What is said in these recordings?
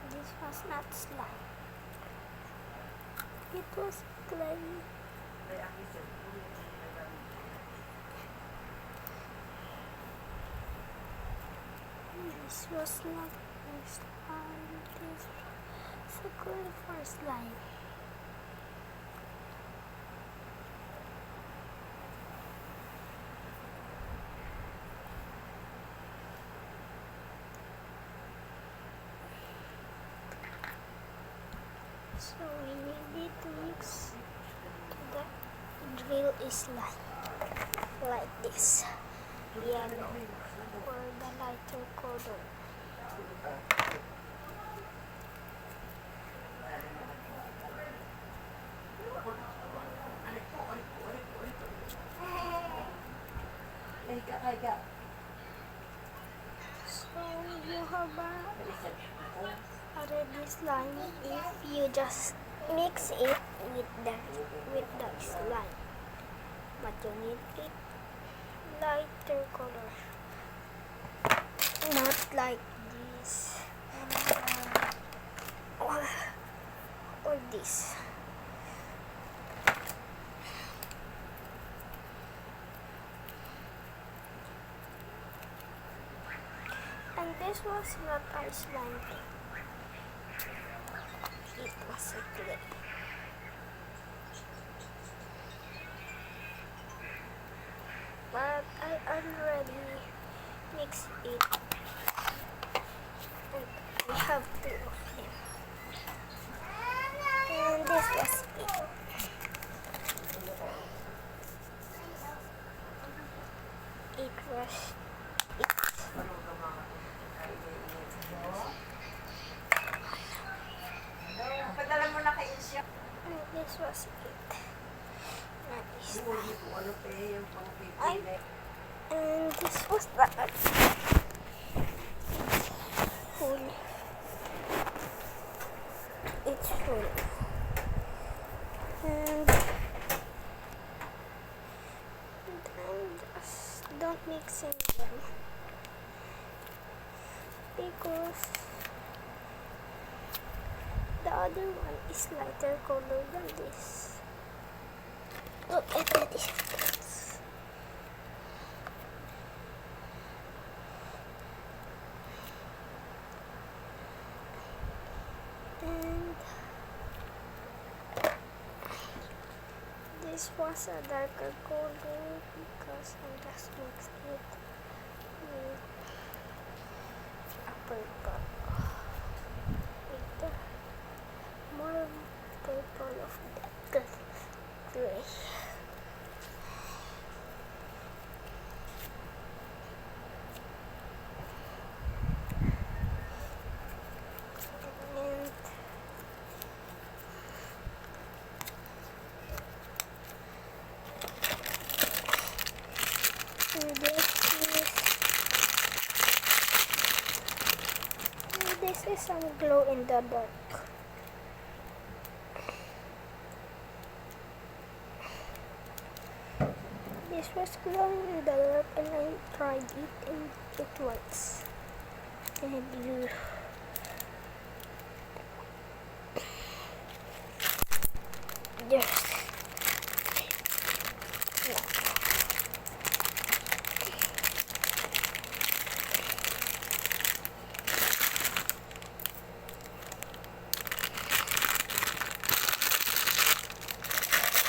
This was not slime. It was clay. This was not slime. This was a good for slime. So we need to mix the drill is like this, yellow for the lighter color. So you have a ready slime if you just mix it with the slime, but you need it lighter color, not like this or this. And this was not our slime thing. It was a clay. But I already mixed it. And we have two of them. And this was it. It was it. And this was it. And this was that. Full. It's full. And just don't mix in them because the other one is lighter color than this. Look at the difference. And this was a darker color because I just mixed it with a purple. With the more purple of the gray. This is some glow in the dark. This was glowing in the dark and I tried it and it works. And you just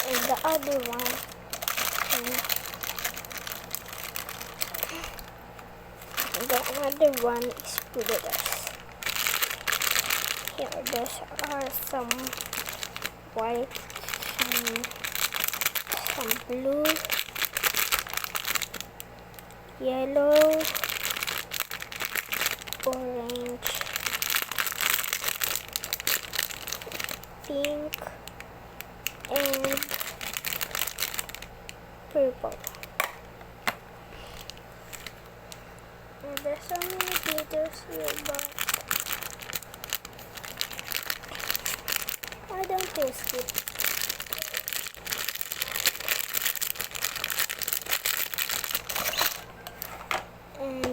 and the other one is pillars. Here there are some white, some blue, yellow, orange, pink, and purple. And there's so many glitters here, but I don't taste it. And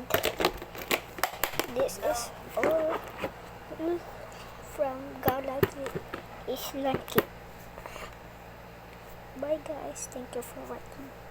this is all from Galaxy is Lucky. Bye guys, thank you for watching.